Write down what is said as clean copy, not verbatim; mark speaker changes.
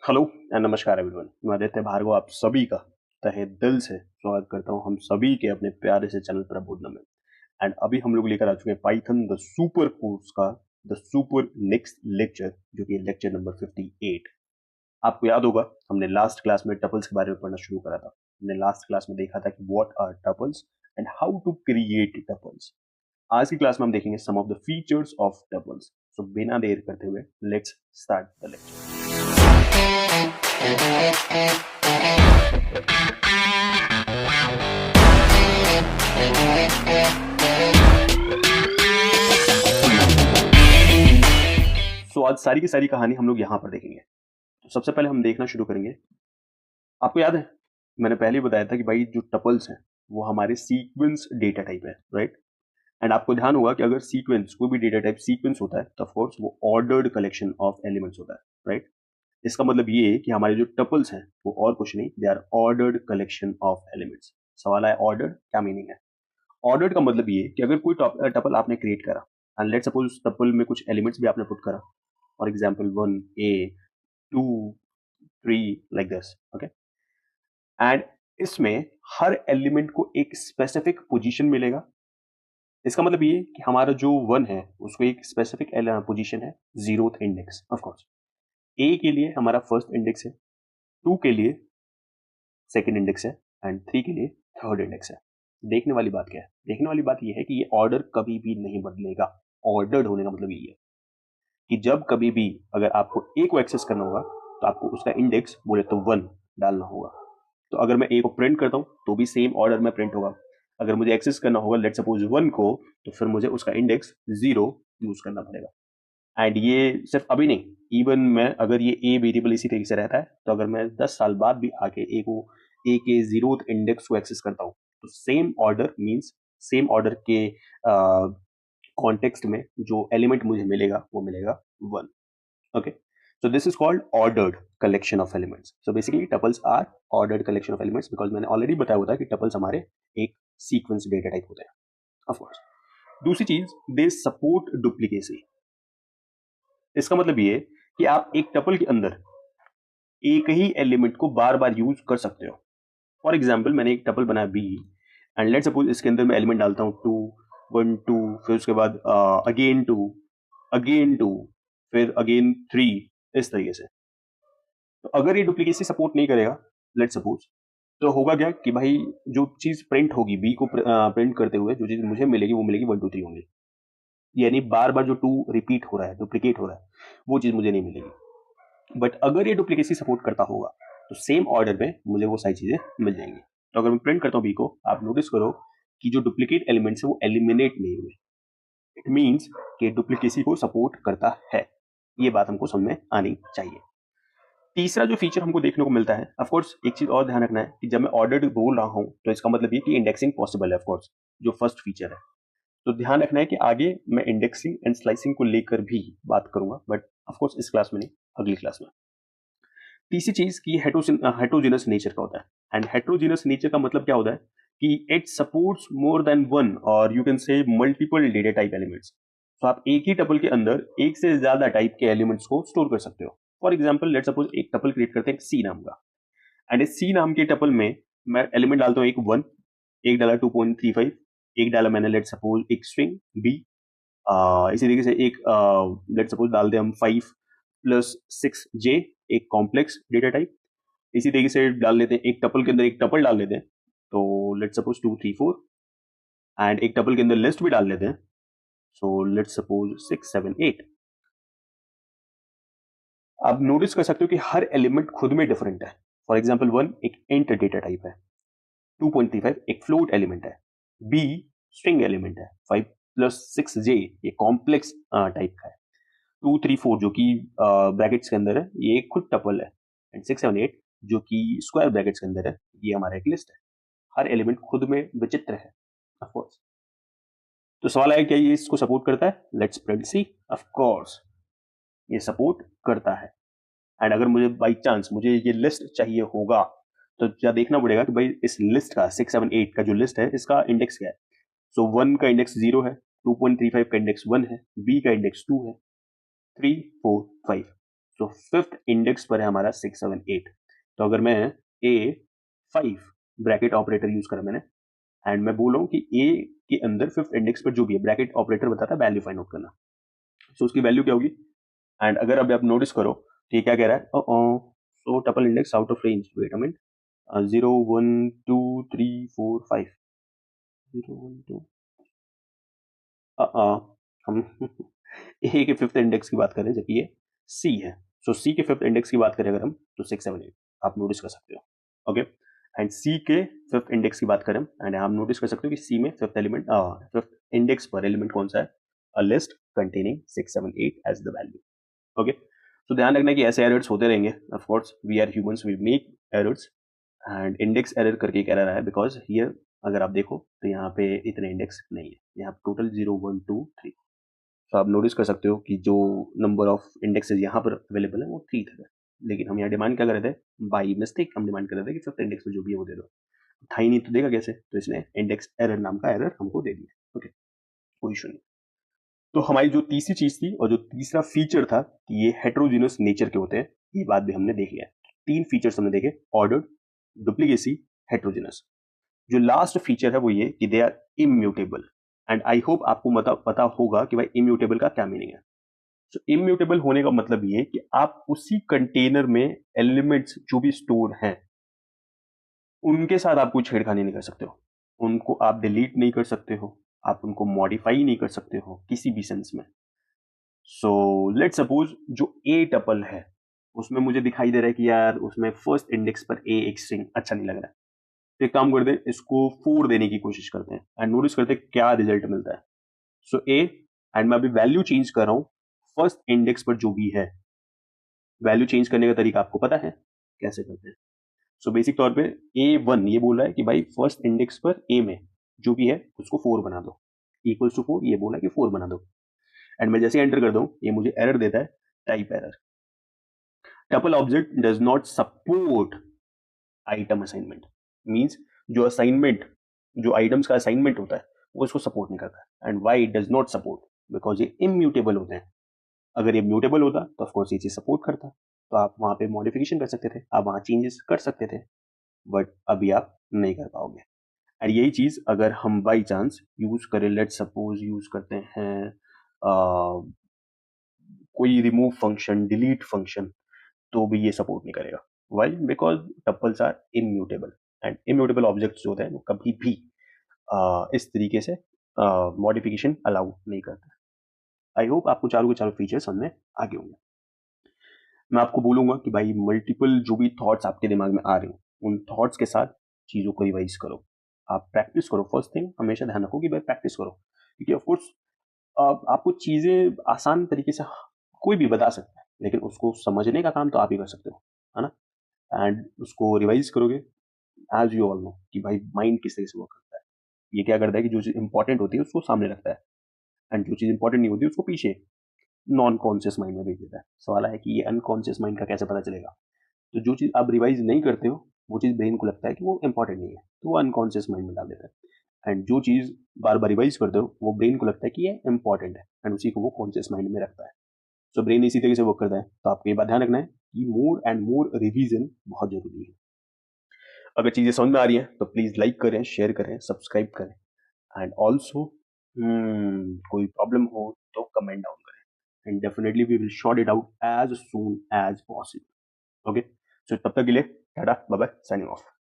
Speaker 1: Hello and नमस्कार everyone. मैं आदित्य भार्गव आप सभी का तहे दिल से स्वागत करता हूं हम सभी के अपने प्यारे से चैनल प्रबोधन में। एंड अभी हम लोग लेकर आ चुके हैं पाइथन द सुपर कोर्स का द सुपर नेक्स्ट लेक्चर, जो कि लेक्चर नंबर 58। आपको याद होगा हमने लास्ट क्लास में टपल्स के बारे में पढ़ना शुरू करा था। हमने लास्ट क्लास में देखा था कि what are tuples and how to create tuples. आज की क्लास में हम देखेंगे some of the features of tuples. So बिना देर करते हुए let's start the lecture. So आज सारी की सारी कहानी हम लोग यहाँ पर देखेंगे। तो सबसे पहले हम देखना शुरू करेंगे। आपको याद है मैंने पहले ही बताया था कि भाई जो टपल्स हैं वो हमारे सीक्वेंस डेटा टाइप है, राइट। एंड आपको ध्यान होगा कि अगर सीक्वेंस कोई भी डेटा टाइप सीक्वेंस होता है तो ऑफ कोर्स वो ऑर्डर्ड कलेक्शन ऑफ एलिमेंट्स होता है, राइट। इसका मतलब ये है कि हमारे जो टपल्स हैं वो और कुछ नहीं, they are ordered collection of elements. सवाल है ऑर्डर्ड क्या मीनिंग है। ऑर्डर्ड का मतलब ये कि अगर कोई टपल आपने क्रिएट करा एंड लेट्स सपोज टपल में कुछ एलिमेंट्स भी आपने पुट करा, for example 1 a 2 3 like this, okay. And इसमें हर एलिमेंट को एक स्पेसिफिक पोजीशन मिलेगा। इसका मतलब ये कि हमारा जो 1 है उसको एक स्पेसिफिक पोजीशन है, zeroth index. Of course a के लिए हमारा फर्स्ट इंडेक्स है, 2 के लिए सेकंड इंडेक्स है एंड 3 के लिए थर्ड इंडेक्स है। देखने वाली बात क्या है? देखने वाली बात यह है कि ये ऑर्डर कभी भी नहीं बदलेगा। ऑर्डर्ड होने का मतलब यही है कि जब कभी भी अगर आपको ए को एक्सेस करना होगा तो आपको उसका इंडेक्स बोले तो 1 डालना होगा। तो अगर मैं ए को प्रिंट करता हूं तो भी सेम ऑर्डर में प्रिंट होगा। अगर मुझे एक्सेस करना होगा लेट सपोज 1 को, तो फिर मुझे उसका इंडेक्स 0 यूज करना पड़ेगा। एंड ये सिर्फ अभी नहीं, इवन मैं अगर ये ए वेरिएबल इसी तरीके से रहता है तो अगर मैं 10 साल बाद भी आके ए के जीरोथ इंडेक्स को एक्सेस करता हूं तो same order means same order के कॉन्टेक्स्ट में जो एलिमेंट मुझे मिलेगा वो मिलेगा 1, okay. So this is called ordered collection of elements. So basically tuples are ordered collection of elements because मैंने ऑलरेडी बताया होता है कि टपल्स हमारे एक सीक्वेंस डेटा टाइप होते हैं, ऑफ कोर्स। दूसरी चीज, दे सपोर्ट डुप्लीकेसी। इसका मतलब ये कि आप एक टपल के अंदर एक ही एलिमेंट को बार बार यूज कर सकते हो। फॉर एग्जाम्पल मैंने एक टपल बनाया बी एंड लेट सपोज इसके अंदर मैं एलिमेंट डालता हूँ 2 1 2, फिर उसके बाद अगेन 2 अगेन 2, फिर अगेन 3, इस तरीके से। तो अगर ये डुप्लीकेसी सपोर्ट नहीं करेगा लेट सपोज, तो होगा क्या कि भाई जो चीज प्रिंट होगी बी को प्रिंट करते हुए जो चीज मुझे मिलेगी वो मिलेगी 1 2 3 होंगी। यानी बार बार जो 2 रिपीट हो रहा है, डुप्लीकेट हो रहा है, वो चीज मुझे नहीं मिलेगी। बट अगर ये डुप्लीकेसी सपोर्ट करता होगा तो सेम ऑर्डर में मुझे वो सारी चीजें मिल जाएंगी। तो अगर मैं प्रिंट करता हूँ बी को, आप नोटिस करो कि जो डुप्लीकेट एलिमेंट्स है वो एलिमिनेट नहीं हुए। इट मीन्स कि डुप्लीकेसी को सपोर्ट करता है। ये बात हमको समझ में आनी चाहिए। तीसरा जो फीचर हमको देखने को मिलता है, ऑफ कोर्स एक चीज और ध्यान रखना है कि जब मैं ऑर्डर्ड बोल रहा हूं तो इसका मतलब ये कि इंडेक्सिंग पॉसिबल है, ऑफ कोर्स जो फर्स्ट फीचर है। तो ध्यान रखना है कि आगे मैं इंडेक्सिंग एंड स्लाइसिंग को लेकर भी बात करूंगा, बट ऑफ कोर्स इस क्लास में नहीं, अगली क्लास में। तीसरी चीज की हेट्रोजीनस नेचर का होता है। एंड हेट्रोजीनस नेचर का मतलब क्या होता है कि it supports more than one और you can say multiple data type elements. तो आप एक ही टपल के अंदर एक से ज्यादा टाइप के एलिमेंट्स को स्टोर कर सकते हो। फॉर एग्जाम्पल लेट सपोज एक टपल क्रिएट करते हैं सी नाम का, एंड इस सी नाम के टपल में मैं एलिमेंट डालता हूँ एक 1, एक डाला 2.35, एक डाला मैंने लेट सपोज एक स्ट्रिंग बी, इसी तरीके से एक लेट सपोज डाल दे हम 5 प्लस 6 जे, एक कॉम्प्लेक्स डेटा टाइप। इसी तरीके से डाल लेते हैं एक टपल के अंदर एक टपल डाल लेते हैं, तो लेट सपोज 2 3 4, एंड एक टपल के अंदर लिस्ट भी डाल लेते हैं, सो लेट सपोज 6 7 8। आप नोटिस कर सकते हो कि हर एलिमेंट खुद में डिफरेंट है। फॉर एग्जाम्पल 1 एक इंट डेटा टाइप है, 2.35 एक फ्लोट एलिमेंट है, बी स्ट्रिंग एलिमेंट है, 5 प्लस 6 जे ये कॉम्प्लेक्स टाइप का है, 2 3 4 जो कि ब्रैकेट्स के अंदर है ये एक खुद टपल है, एंड 6 7 8 जो कि स्क्वायर ब्रैकेट्स के अंदर है ये हमारा एक लिस्ट है। हर एलिमेंट खुद में विचित्र है, ऑफ कोर्स। तो सवाल है क्या ये इसको सपोर्ट करता है? Let's print c. Of course ये सपोर्ट करता है। एंड अगर मुझे बाई चांस मुझे ये लिस्ट चाहिए होगा तो क्या देखना पड़ेगा कि भाई इस लिस्ट का 6 7 8 का जो लिस्ट है इसका इंडेक्स क्या है। सो 1 का इंडेक्स 0 है, 2.35 का इंडेक्स 1 है, बी का इंडेक्स 2 है, 3 4 5। सो फिफ्थ इंडेक्स पर है हमारा 678। तो अगर मैं A5 ब्रैकेट ऑपरेटर यूज करा मैंने एंड मैं बोल रहा हूँ कि ए के अंदर फिफ्थ इंडेक्स पर जो भी है, ब्रैकेट ऑपरेटर बताता है वैल्यू फाइंड आउट करना। सो उसकी वैल्यू क्या होगी? एंड अगर अभी आप नोटिस करो तो ये क्या कह रहा है, so tuple index out of range, wait a minute, 0 1 2 3 4 5, 0 1 2, हम ए के फिफ्थ इंडेक्स की बात करें जबकि ये सी है। सो सी के फिफ्थ इंडेक्स की बात करें अगर हम, तो 678 आप नोटिस कर सकते हो। ओके, एंड सी के फिफ्थ इंडेक्स की बात करें एंड आप नोटिस कर सकते हो कि सी में फिफ्थ एलिमेंट, फिफ्थ इंडेक्स पर एलिमेंट कौन सा है? A list containing 678 as the value. Okay, तो ध्यान रखना कि ऐसे एरर्स होते रहेंगे। Of course we are humans, we make errors and index error करके एक एरर है बिकॉज हियर अगर आप देखो तो यहाँ पे इतने इंडेक्स नहीं है, यहाँ टोटल 0 1 2 3। तो आप नोटिस कर सकते हो कि जो नंबर ऑफ इंडेक्सेस यहाँ पर अवेलेबल है वो 3 थे, लेकिन हम यहाँ डिमांड क्या कर रहे थे? बाई मिस्टेक हम डिमांड कर रहे थे कि फिफ्थ इंडेक्स में जो भी है वो दे दो। था ही नहीं तो देगा कैसे? तो इसने इंडेक्स एरर नाम का एरर हमको दे दिया। ओके, कोई इशू नहीं। तो हमारी जो तीसरी चीज थी और जो तीसरा फीचर था कि ये हेट्रोजीनियस नेचर के होते हैं, ये बात भी हमने देख लिया है। तीन फीचर्स हमने देखे, ऑर्डर्ड, डुप्लीकेसी, हेट्रोजीनियस। जो लास्ट फीचर है वो ये कि they are immutable. And I hope आपको पता होगा कि भाई इम्यूटेबल का क्या मीनिंग है। सो इम्यूटेबल होने का मतलब ये कि आप उसी कंटेनर में एलिमेंट्स जो भी स्टोर हैं उनके साथ आप कोई छेड़खानी नहीं कर सकते हो, उनको आप डिलीट नहीं कर सकते हो, आप उनको मॉडिफाई नहीं कर सकते हो किसी भी सेंस में। सो लेट सपोज जो ए टपल है उसमें मुझे दिखाई दे रहा है कि यार उसमें फर्स्ट इंडेक्स पर ए एक स्ट्रिंग अच्छा नहीं लग रहा है, तो एक काम करते हैं, इसको 4 देने की कोशिश करते हैं एंड नोटिस करते हैं क्या रिजल्ट मिलता है। सो ए, एंड मैं अभी वैल्यू चेंज कर रहा हूं फर्स्ट इंडेक्स पर जो भी है। वैल्यू चेंज करने का तरीका आपको पता है कैसे करते हैं? सो बेसिक तौर पे A1 ये बोल रहा है कि भाई फर्स्ट इंडेक्स पर ए में जो भी है उसको 4 बना दो, इक्वल्स टू 4, ये बोला है कि 4 बना दो। एंड मैं जैसे एंटर कर दूं ये मुझे एरर देता है, type error, tuple object does not support item assignment. Means जो असाइनमेंट, जो आइटम्स का असाइनमेंट होता है वो इसको सपोर्ट नहीं करता। And why it does not support? Because ये इम्यूटेबल होते हैं। अगर ये म्यूटेबल होता तो ऑफकोर्स ये चीज सपोर्ट करता, तो आप वहां पे मॉडिफिकेशन कर सकते थे, आप वहां चेंजेस कर सकते थे, बट अभी आप नहीं कर पाओगे। और यही चीज अगर हम बाई चांस यूज करें, लेट सपोज यूज करते हैं कोई रिमूव फंक्शन, डिलीट फंक्शन, तो भी ये सपोर्ट नहीं करेगा। Why? Because tuples are immutable and immutable objects जो होते हैं वो कभी भी इस तरीके से मॉडिफिकेशन अलाउ नहीं करते। आई होप आपको चारों के चारों फीचर समझ में आ गए होंगे। मैं आपको बोलूंगा कि भाई मल्टीपल जो भी थॉट्स आपके दिमाग में आ रहे हो उन थॉट्स के साथ चीज़ों को रिवाइज करो, आप प्रैक्टिस करो। फर्स्ट थिंग हमेशा ध्यान रखो कि भाई प्रैक्टिस करो, क्योंकि ऑफकोर्स आपको चीज़ें आसान तरीके से कोई भी बता सकता है, लेकिन उसको समझने का काम तो आप ही कर सकते हो, है ना? एंड उसको रिवाइज करोगे, एज यू ऑल नो कि भाई माइंड किस तरह से वर्क करता है। ये क्या करता है कि जो चीज़ इंपॉर्टेंट होती है उसको सामने रखता है एंड जो चीज़ इंपॉर्टेंट नहीं होती उसको पीछे नॉन कॉन्शियस माइंड में भेज देता है। सवाल है कि ये अनकॉन्शियस माइंड का कैसे पता चलेगा? तो जो चीज़ आप रिवाइज नहीं करते हो वो चीज़ ब्रेन को लगता है कि वो इंपॉर्टेंट नहीं है, तो वो अनकॉन्शियस माइंड में डाल देता है। एंड जो चीज़ बार बार रिवाइज करते हो वो ब्रेन को लगता है कि ये इंपॉर्टेंट है एंड उसी को वो कॉन्शियस माइंड में रखता है। सो ब्रेन इसी तरीके से वर्क करता है। तो आपको ये बात ध्यान रखना है कि मोर एंड मोर रिवीजन बहुत जरूरी है। अगर चीज़ें समझ में आ रही हैं तो प्लीज़ लाइक करें, शेयर करें, सब्सक्राइब करें एंड ऑल्सो कोई प्रॉब्लम हो तो कमेंट डाउन करें and definitely we will sort it out as soon as possible. Okay, so तब तक के लिए tata bye bye, signing of.